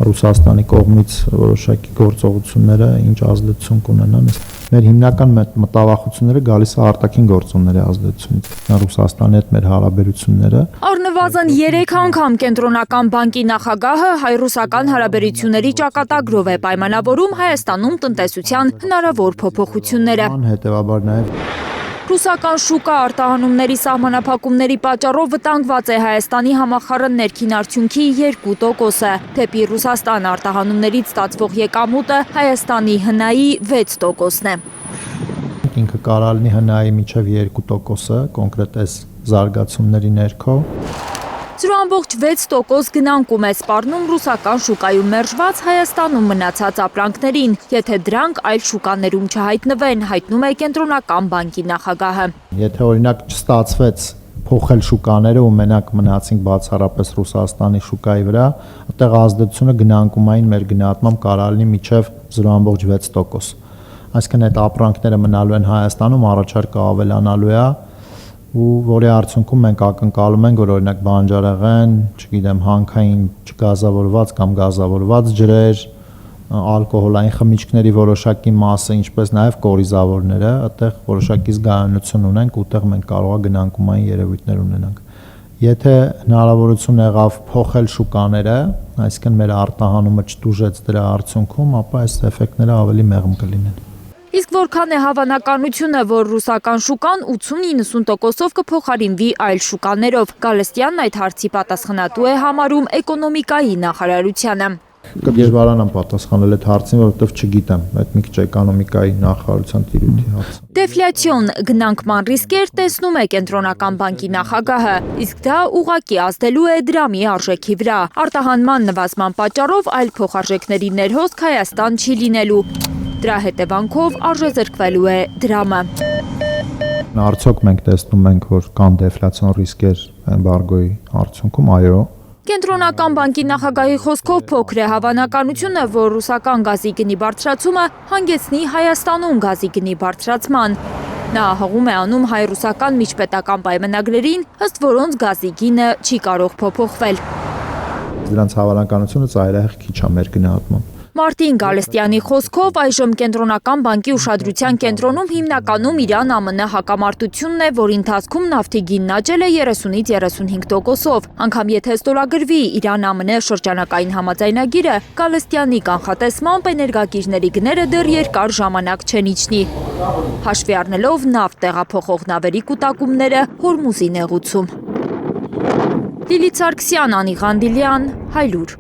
Ռուսաստանի կողմից որոշակի գործողությունները ինչ ազդեցություն կունենան։ Մեր հիմնական մտավախությունները գալիս է արտաքին գործոնների ազդեցությունից։ Ռուսաստանի հետ մեր հարաբերությունները Առնվազն 3 անգամ Կենտրոնական բանկի նախագահը հայ-ռուսական հարաբերությունների ճակատագրով է պայմանավորում Հայաստանում տնտեսության հնարավոր փոփոխությունները։ Հետևաբար նաև Ռուսական շուկա արտահանումների սահմանափակումների պատճառով վտանգված է Հայաստանի համախառն ներքին արդյունքի 2%-ը, թեպի Ռուսաստան արտահանումներից ստացվող եկամուտը Հայաստանի հնայի 6%-ն է։ Ինքը կարող լինի հնայի մինչև 2%-ը, կոնկրետ այս զարգացումների ներքո։ 0.6% գնանկում է սպառնում ռուսական շուկայում մերժված Հայաստանում մնացած ապրանքներին, եթե դրանք այլ շուկաներում չհայտնվեն, հայտնում է Կենտրոնական բանկի նախագահը։ Եթե օրինակ չստացվեց փոխել շուկաները ու մենակ մնացինք բացառապես Ռուսաստանի շուկայի վրա, այդտեղ ազդեցությունը գնանկումային մեր գնահատմամբ կարող լինի մինչև 0.6%։ Այսինքն այդ ապրանքները մնալու են Հայաստանում, առաջարկը ավելանալու է ու որի արդյունքում մենք ակնկալում ենք, որ օրինակ բանջարեղեն, չգիտեմ, հանքային չգազավորված կամ գազավորված ջրեր, ալկոհոլային խմիչքների որոշակի մասը, ինչպես նաև կորիզավորները, այդտեղ որոշակի զգայունություն ունենք, ուտեղ մենք կարող է գնանկումային երևույթներ ունենանք։ Եթե հնարավորություն եղավ փոխել շուկաները, այսինքն մեր արտահանումը չտուժեց դրա արդյունքում, ապա այս էֆեկտները ավելի մեղմ կլինեն։ Իսկ որքան է հավանականությունը, որ ռուսական շուկան 80-90%-ով կփոխարինվի այլ շուկաներով, Գալստյանն այդ հարցի պատասխանատու է համարում էկոնոմիկայի նախարարությանը։ Կդժվարանամ պատասխանել այդ հարցին, որովհետև չգիտեմ, այդ մի քիչ էկոնոմիկայի նախարարության տիրույթի հարց է։ Դեֆլյացիոն գնանկման ռիսկեր տեսնում է Կենտրոնական բանկի նախագահը, իսկ դա ուղղակի ազդելու է դրամի արժեքի վրա։ Արտահանման նվազման պատճառով այլ փոխարժեքների ներհոսք Հայաստան չի լինելու։ Դրա հետևանքով արժեզրկվելու է դրամը։ Արդյոք մենք տեսնում ենք, որ կան դեֆլյացիոն ռիսկեր էմբարգոյի արդյունքում, այո։ Կենտրոնական բանկի նախագահի խոսքով փոքր է հավանականությունը, որ ռուսական գազի գնի բարձրացումը հանգեցնի Հայաստանում գազի գնի բարձրացման։ Նա հղում է անում հայ-ռուսական միջպետական պայմանագրերին, ըստ որոնց գազի գինը չի կարող փոփոխվել։ Դրանց հավանականությունը ծայրահեղ քիչ է մեր գնահատմամբ։ Մարտին Գալստյանի խոսքով այժմ Կենտրոնական բանկի ուշադրության կենտրոնում հիմնականում Իրան-ԱՄՆ հակամարտությունն է, որի ընթացքում նավթի գինն աճել է 30-ից 35%-ով։ Անգամ եթե ստորագրվի Իրան-ԱՄՆ շրջանակային համաձայնագիրը, Գալստյանի կանխատեսմամբ էներգակիրների գները դեռ երկար ժամանակ չեն իջնի, հաշվի առնելով նավթ տեղափոխող նավերի կուտակումները Հորմուզի նեղուցում։ Լիլիթ Սարգսյան, Անի Ղանդիլյան, Հայլուր։